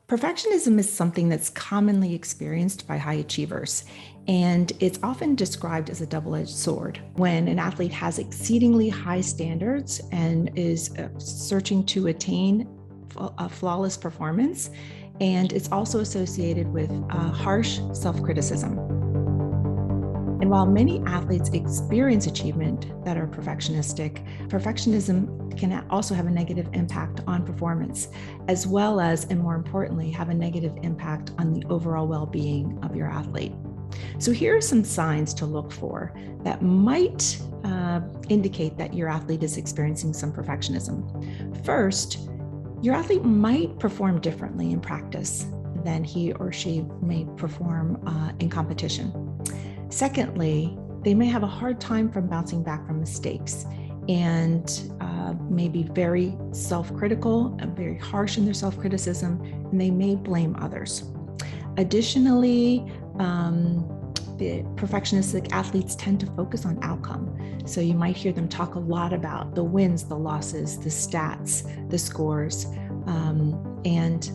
Perfectionism is something that's commonly experienced by high achievers, and it's often described as a double-edged sword. When an athlete has exceedingly high standards and is searching to attain a flawless performance, and it's also associated with harsh self-criticism. And while many athletes experience achievement that are perfectionistic, perfectionism can also have a negative impact on performance, as well as, and more importantly, have a negative impact on the overall well-being of your athlete. So here are some signs to look for that might indicate that your athlete is experiencing some perfectionism. First, your athlete might perform differently in practice than he or she may perform in competition. Secondly, they may have a hard time from bouncing back from mistakes and may be very self-critical and very harsh in their self-criticism, and they may blame others. Additionally, the perfectionistic athletes tend to focus on outcome. So you might hear them talk a lot about the wins, the losses, the stats, the scores, and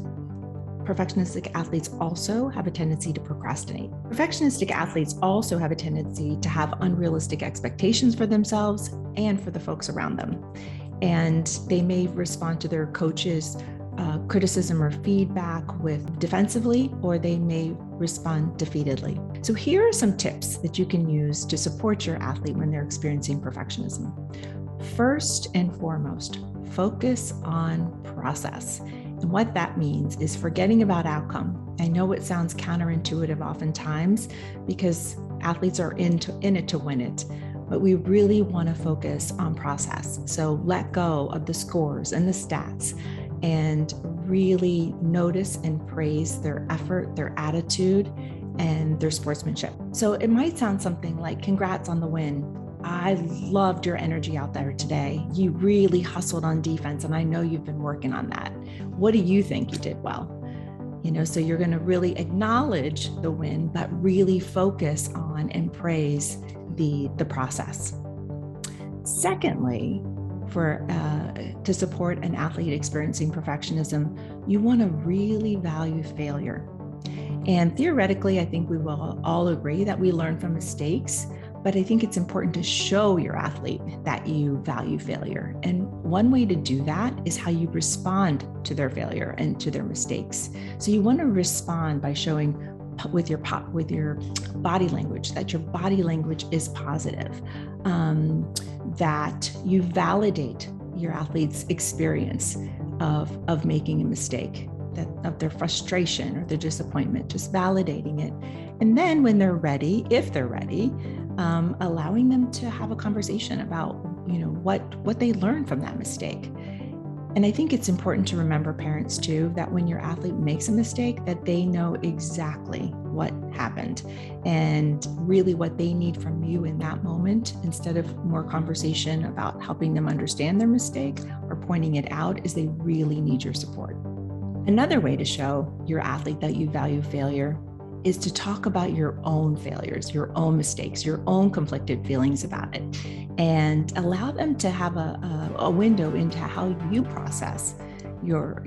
perfectionistic athletes also have a tendency to procrastinate. Perfectionistic athletes also have a tendency to have unrealistic expectations for themselves and for the folks around them. And they may respond to their coaches' criticism or feedback with defensively, or they may respond defeatedly. So here are some tips that you can use to support your athlete when they're experiencing perfectionism. First and foremost, focus on process. And what that means is forgetting about outcome. I know it sounds counterintuitive oftentimes because athletes are in it to win it, but we really want to focus on process. So let go of the scores and the stats and really notice and praise their effort, their attitude, and their sportsmanship. So it might sound something like, congrats on the win. I loved your energy out there today. You really hustled on defense, and I know you've been working on that. What do you think you did well? So you're going to really acknowledge the win, but really focus on and praise the process. Secondly, to support an athlete experiencing perfectionism, you want to really value failure. And theoretically, I think we will all agree that we learn from mistakes. But I think it's important to show your athlete that you value failure. And one way to do that is how you respond to their failure and to their mistakes. So you want to respond by showing with your body language that your body language is positive, that you validate your athlete's experience of making a mistake, of their frustration or their disappointment, just validating it. And then when they're ready, if they're ready, allowing them to have a conversation about, what they learned from that mistake. And I think it's important to remember, parents too, that when your athlete makes a mistake, that they know exactly what happened and really what they need from you in that moment. Instead of more conversation about helping them understand their mistake or pointing it out, is they really need your support. Another way to show your athlete that you value failure is to talk about your own failures, your own mistakes, your own conflicted feelings about it, and allow them to have a window into how you process your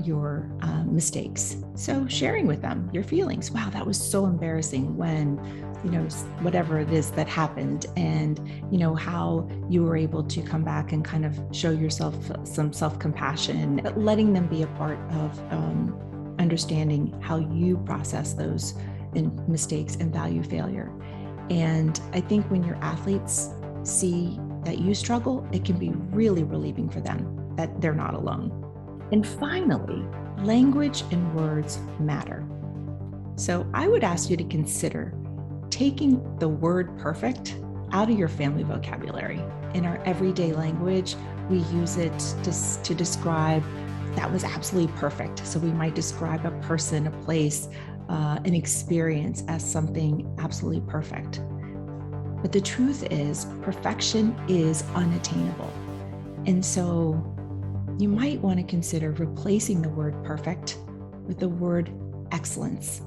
mistakes. So sharing with them your feelings. Wow, that was so embarrassing when, whatever it is that happened, and, how you were able to come back and kind of show yourself some self-compassion, but letting them be a part of understanding how you process those mistakes and value failure. And I think when your athletes see that you struggle, it can be really relieving for them that they're not alone. And finally, language and words matter. So I would ask you to consider taking the word perfect out of your family vocabulary. In our everyday language, we use it to describe that was absolutely perfect. So we might describe a person, a place, an experience as something absolutely perfect. But the truth is, perfection is unattainable. And so you might want to consider replacing the word perfect with the word excellence.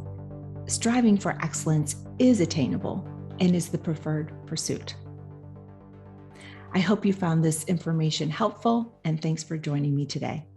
Striving for excellence is attainable and is the preferred pursuit. I hope you found this information helpful, and thanks for joining me today.